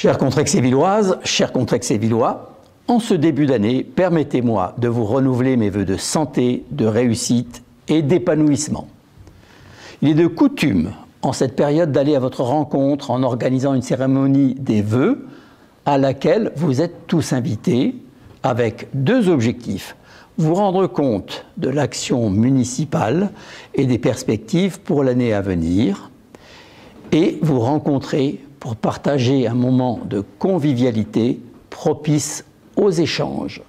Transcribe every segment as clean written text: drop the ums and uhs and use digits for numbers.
Chers Contrexévilloises, chers Contrexévillois, en ce début d'année, permettez-moi de vous renouveler mes vœux de santé, de réussite et d'épanouissement. Il est de coutume, en cette période, d'aller à votre rencontre en organisant une cérémonie des vœux à laquelle vous êtes tous invités avec deux objectifs. Vous rendre compte de l'action municipale et des perspectives pour l'année à venir et vous rencontrer pour partager un moment de convivialité propice aux échanges.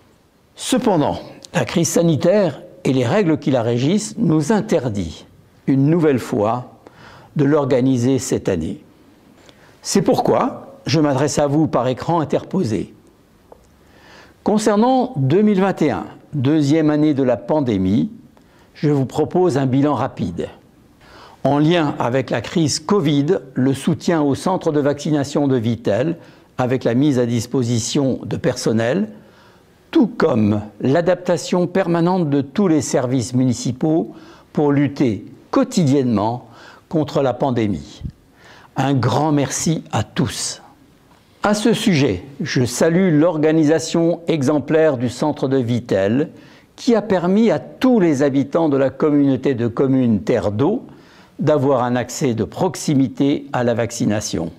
Cependant, la crise sanitaire et les règles qui la régissent nous interdisent une nouvelle fois de l'organiser cette année. C'est pourquoi je m'adresse à vous par écran interposé. Concernant 2021, deuxième année de la pandémie, je vous propose un bilan rapide. En lien avec la crise Covid, le soutien au centre de vaccination de Vittel, avec la mise à disposition de personnel, tout comme l'adaptation permanente de tous les services municipaux pour lutter quotidiennement contre la pandémie. Un grand merci à tous. À ce sujet, je salue l'organisation exemplaire du centre de Vittel qui a permis à tous les habitants de la communauté de communes Terre d'Eau d'avoir un accès de proximité à la vaccination.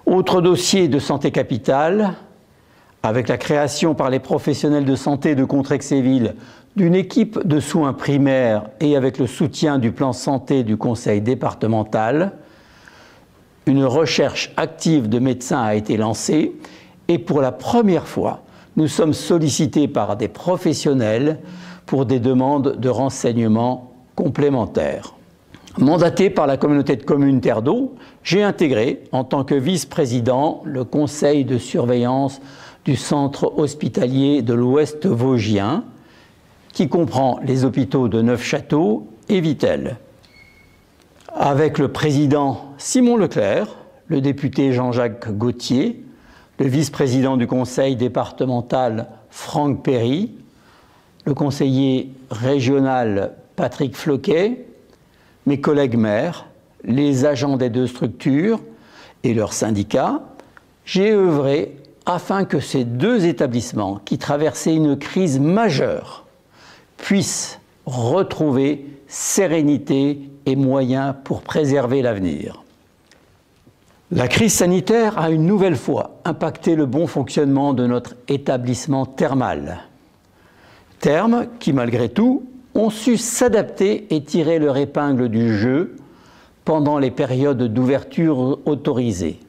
Autre dossier de santé capitale, avec la création par les professionnels de santé de Contrexéville d'une équipe de soins primaires et avec le soutien du plan santé du conseil départemental, une recherche active de médecins a été lancée et pour la première fois, nous sommes sollicités par des professionnels pour des demandes de renseignements complémentaires. Mandaté par la communauté de communes Terre d'Eau, j'ai intégré en tant que vice-président le conseil de surveillance du centre hospitalier de l'Ouest vosgien qui comprend les hôpitaux de Neufchâteau et Vittel. Avec le président Simon Leclerc, le député Jean-Jacques Gauthier, le vice-président du conseil départemental Franck Perry, le conseiller régional Patrick Floquet, mes collègues maires, les agents des deux structures et leurs syndicats, j'ai œuvré afin que ces deux établissements qui traversaient une crise majeure puissent retrouver sérénité et moyens pour préserver l'avenir. La crise sanitaire a une nouvelle fois impacté le bon fonctionnement de notre établissement thermal. Termes qui, malgré tout, ont su s'adapter et tirer leur épingle du jeu pendant les périodes d'ouverture autorisées.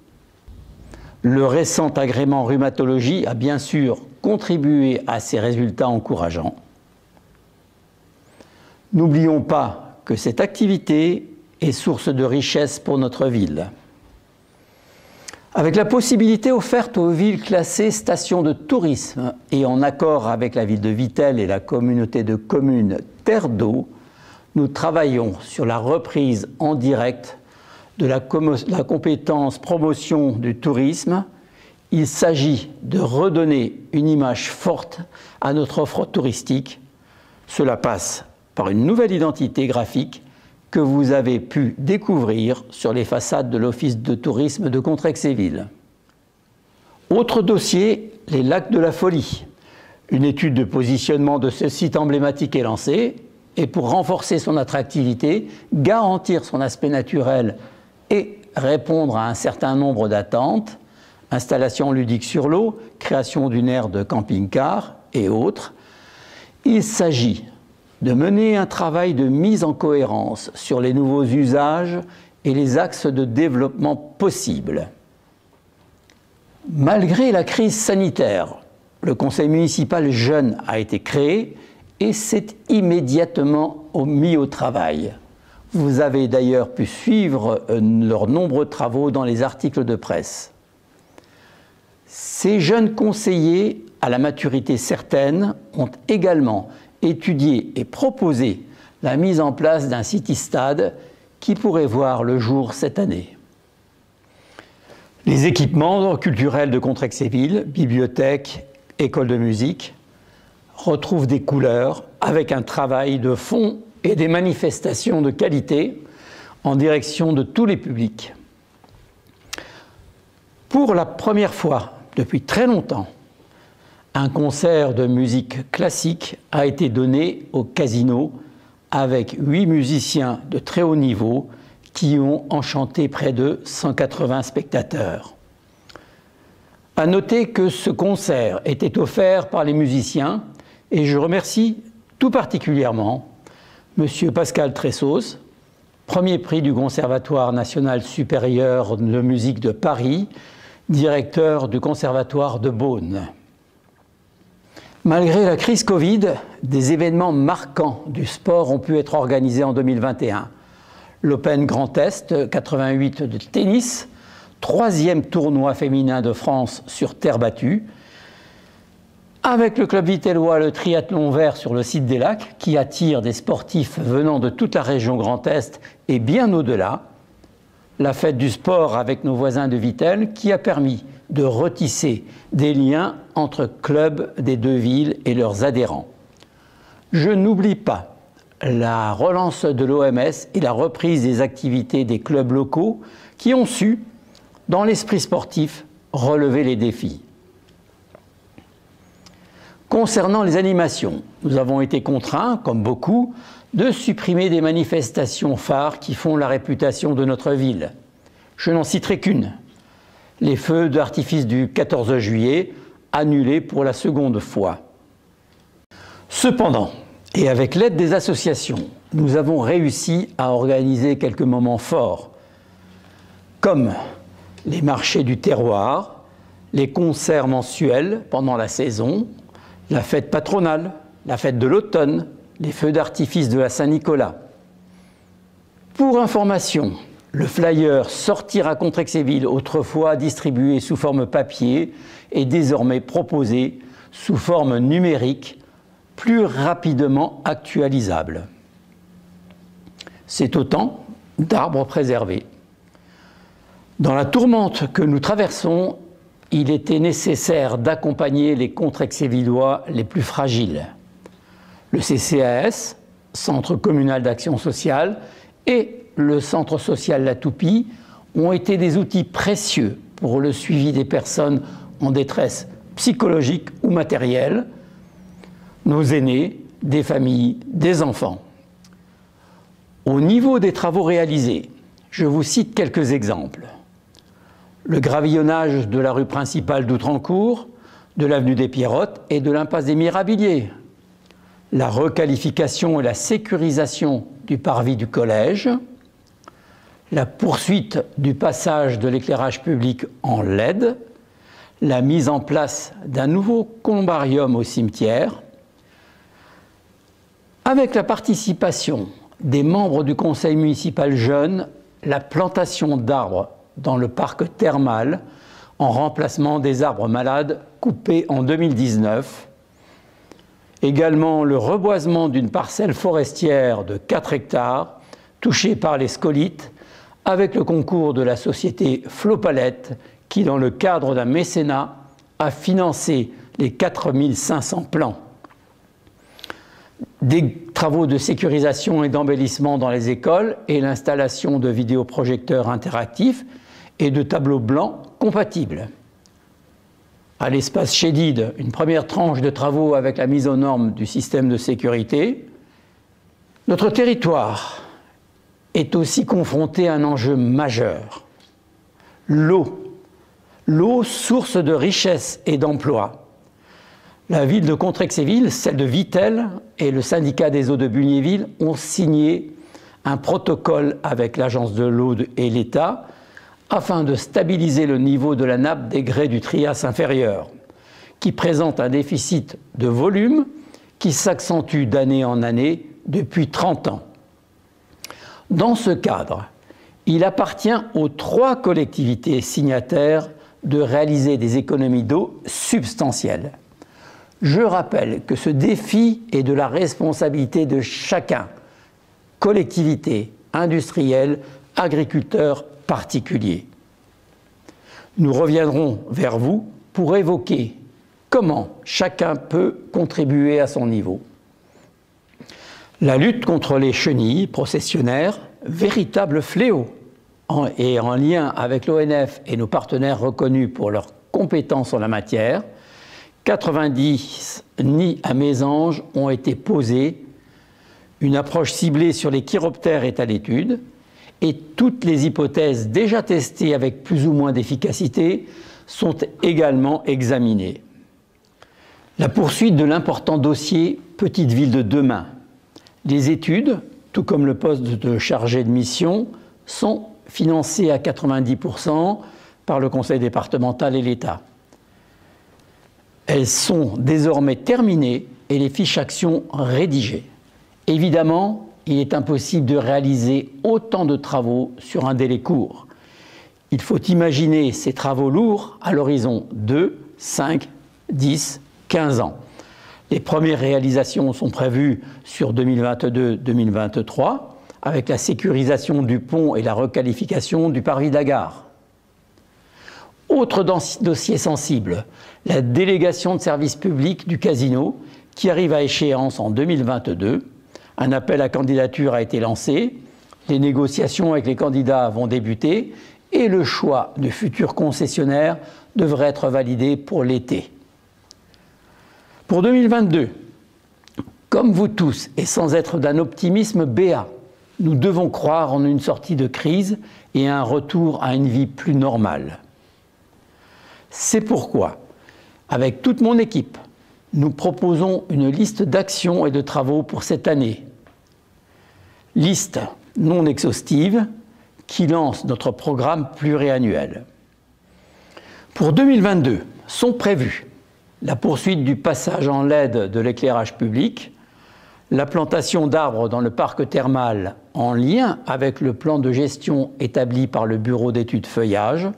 Le récent agrément rhumatologie a bien sûr contribué à ces résultats encourageants. N'oublions pas que cette activité est source de richesse pour notre ville. Avec la possibilité offerte aux villes classées stations de tourisme et en accord avec la ville de Vittel et la communauté de communes Terre d'Eau, nous travaillons sur la reprise en direct de la compétence promotion du tourisme. Il s'agit de redonner une image forte à notre offre touristique. Cela passe par une nouvelle identité graphique que vous avez pu découvrir sur les façades de l'Office de tourisme de Contrexéville. Autre dossier, les lacs de la Folie. Une étude de positionnement de ce site emblématique est lancée et pour renforcer son attractivité, garantir son aspect naturel et répondre à un certain nombre d'attentes, installation ludique sur l'eau, création d'une aire de camping-car et autres, il s'agit de mener un travail de mise en cohérence sur les nouveaux usages et les axes de développement possibles. Malgré la crise sanitaire, le conseil municipal jeune a été créé et s'est immédiatement mis au travail. Vous avez d'ailleurs pu suivre leurs nombreux travaux dans les articles de presse. Ces jeunes conseillers à la maturité certaine ont également étudié et proposé la mise en place d'un city-stade qui pourrait voir le jour cette année. Les équipements culturels de Contrexéville, bibliothèque, école de musique, retrouvent des couleurs avec un travail de fond et des manifestations de qualité en direction de tous les publics. Pour la première fois depuis très longtemps, un concert de musique classique a été donné au Casino avec 8 musiciens de très haut niveau qui ont enchanté près de 180 spectateurs. À noter que ce concert était offert par les musiciens et je remercie tout particulièrement M. Pascal Tressos, premier prix du Conservatoire national supérieur de musique de Paris, directeur du Conservatoire de Beaune. Malgré la crise Covid, des événements marquants du sport ont pu être organisés en 2021. L'Open Grand Est 88 de tennis, 3e tournoi féminin de France sur terre battue, avec le club vitellois le triathlon vert sur le site des Lacs, qui attire des sportifs venant de toute la région Grand Est et bien au-delà, la fête du sport avec nos voisins de Vittel, qui a permis de retisser des liens entre clubs des deux villes et leurs adhérents. Je n'oublie pas la relance de l'OMS et la reprise des activités des clubs locaux qui ont su, dans l'esprit sportif, relever les défis. Concernant les animations, nous avons été contraints, comme beaucoup, de supprimer des manifestations phares qui font la réputation de notre ville. Je n'en citerai qu'une. Les feux d'artifice du 14 juillet, annulés pour la seconde fois. Cependant, et avec l'aide des associations, nous avons réussi à organiser quelques moments forts, comme les marchés du terroir, les concerts mensuels pendant la saison, la fête patronale, la fête de l'automne, les feux d'artifice de la Saint-Nicolas. Pour information, le flyer Sortir à Contrexéville, autrefois distribué sous forme papier, est désormais proposé sous forme numérique, plus rapidement actualisable. C'est autant d'arbres préservés. Dans la tourmente que nous traversons, il était nécessaire d'accompagner les Contrexévillois les plus fragiles. Le CCAS, Centre communal d'action sociale, et le Centre social La Toupie ont été des outils précieux pour le suivi des personnes en détresse psychologique ou matérielle, nos aînés, des familles, des enfants. Au niveau des travaux réalisés, je vous cite quelques exemples. Le gravillonnage de la rue principale d'Outrancourt, de l'avenue des Pierrottes et de l'impasse des Mirabiliers. La requalification et la sécurisation du parvis du collège. La poursuite du passage de l'éclairage public en LED. La mise en place d'un nouveau columbarium au cimetière. Avec la participation des membres du conseil municipal jeune, la plantation d'arbres dans le parc thermal en remplacement des arbres malades coupés en 2019. Également le reboisement d'une parcelle forestière de 4 hectares touchée par les scolites avec le concours de la société Flopalette qui, dans le cadre d'un mécénat, a financé les 4500 plants. Des travaux de sécurisation et d'embellissement dans les écoles et l'installation de vidéoprojecteurs interactifs et de tableaux blancs compatibles. À l'espace Chédid, une première tranche de travaux avec la mise aux normes du système de sécurité. Notre territoire est aussi confronté à un enjeu majeur. L'eau. L'eau, source de richesse et d'emploi. La ville de Contrexéville, celle de Vittel et le syndicat des eaux de Bugnéville ont signé un protocole avec l'agence de l'eau et l'État afin de stabiliser le niveau de la nappe des grès du Trias inférieur, qui présente un déficit de volume qui s'accentue d'année en année depuis 30 ans. Dans ce cadre, il appartient aux 3 collectivités signataires de réaliser des économies d'eau substantielles. Je rappelle que ce défi est de la responsabilité de chacun, collectivité, industriels, agriculteurs, particuliers. Nous reviendrons vers vous pour évoquer comment chacun peut contribuer à son niveau. La lutte contre les chenilles processionnaires, véritable fléau. et en lien avec l'ONF et nos partenaires reconnus pour leurs compétences en la matière, 90 nids à mésanges ont été posés. Une approche ciblée sur les chiroptères est à l'étude et toutes les hypothèses déjà testées avec plus ou moins d'efficacité sont également examinées. La poursuite de l'important dossier Petite ville de demain. Les études, tout comme le poste de chargé de mission, sont financées à 90% par le conseil départemental et l'État. Elles sont désormais terminées et les fiches actions rédigées. Évidemment, il est impossible de réaliser autant de travaux sur un délai court. Il faut imaginer ces travaux lourds à l'horizon 2, 5, 10, 15 ans. Les premières réalisations sont prévues sur 2022-2023 avec la sécurisation du pont et la requalification du parvis de la gare. Autre dossier sensible, la délégation de service public du casino qui arrive à échéance en 2022. Un appel à candidature a été lancé, les négociations avec les candidats vont débuter et le choix de futurs concessionnaires devrait être validé pour l'été. Pour 2022, comme vous tous et sans être d'un optimisme béat, nous devons croire en une sortie de crise et un retour à une vie plus normale. C'est pourquoi, avec toute mon équipe, nous proposons une liste d'actions et de travaux pour cette année. Liste non exhaustive qui lance notre programme pluriannuel. Pour 2022, sont prévus la poursuite du passage en LED de l'éclairage public, la plantation d'arbres dans le parc thermal en lien avec le plan de gestion établi par le bureau d'études feuillage,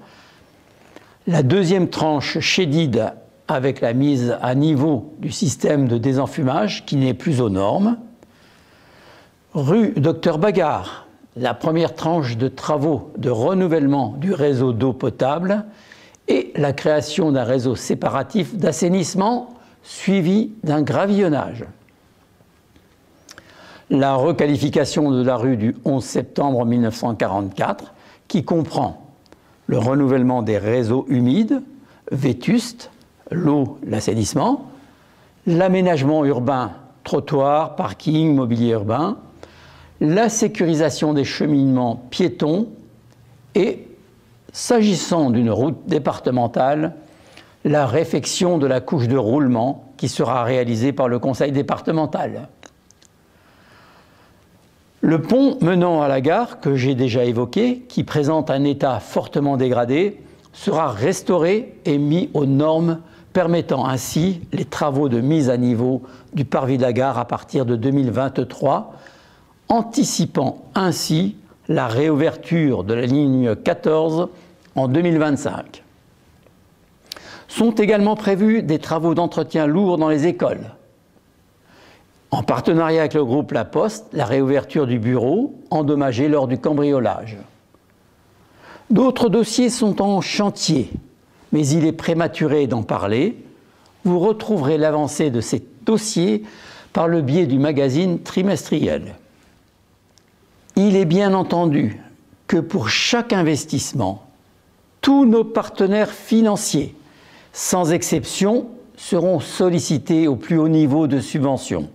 la deuxième tranche Chédid avec la mise à niveau du système de désenfumage qui n'est plus aux normes, rue Docteur Bagard, la première tranche de travaux de renouvellement du réseau d'eau potable et la création d'un réseau séparatif d'assainissement suivi d'un gravillonnage. La requalification de la rue du 11 septembre 1944 qui comprend le renouvellement des réseaux humides, vétustes, l'eau, l'assainissement, l'aménagement urbain, trottoirs, parking, mobilier urbain, la sécurisation des cheminements piétons et, s'agissant d'une route départementale, la réfection de la couche de roulement qui sera réalisée par le conseil départemental. Le pont menant à la gare, que j'ai déjà évoqué, qui présente un état fortement dégradé, sera restauré et mis aux normes, permettant ainsi les travaux de mise à niveau du parvis de la gare à partir de 2023, anticipant ainsi la réouverture de la ligne 14 en 2025. Sont également prévus des travaux d'entretien lourds dans les écoles. En partenariat avec le groupe La Poste, la réouverture du bureau endommagé lors du cambriolage. D'autres dossiers sont en chantier, mais il est prématuré d'en parler. Vous retrouverez l'avancée de ces dossiers par le biais du magazine trimestriel. Il est bien entendu que pour chaque investissement, tous nos partenaires financiers, sans exception, seront sollicités au plus haut niveau de subvention.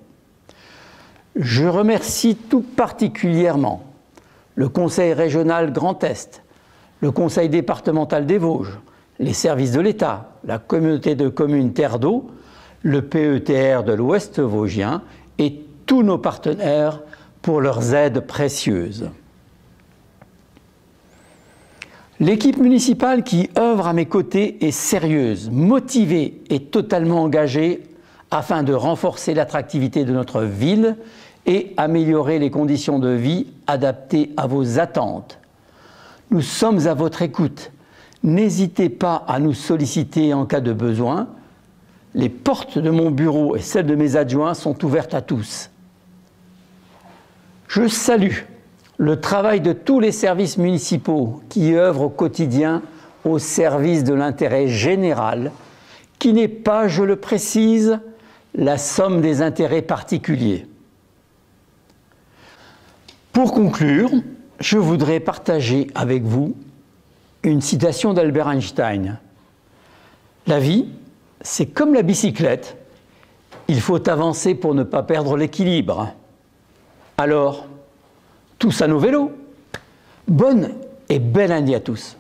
Je remercie tout particulièrement le Conseil régional Grand Est, le Conseil départemental des Vosges, les services de l'État, la communauté de communes Terre d'Eau, le PETR de l'Ouest vosgien et tous nos partenaires pour leurs aides précieuses. L'équipe municipale qui œuvre à mes côtés est sérieuse, motivée et totalement engagée afin de renforcer l'attractivité de notre ville et améliorer les conditions de vie adaptées à vos attentes. Nous sommes à votre écoute. N'hésitez pas à nous solliciter en cas de besoin. Les portes de mon bureau et celles de mes adjoints sont ouvertes à tous. Je salue le travail de tous les services municipaux qui œuvrent au quotidien au service de l'intérêt général, qui n'est pas, je le précise, la somme des intérêts particuliers. Pour conclure, je voudrais partager avec vous une citation d'Albert Einstein. La vie, c'est comme la bicyclette. Il faut avancer pour ne pas perdre l'équilibre. Alors, tous à nos vélos. Bonne et belle année à tous.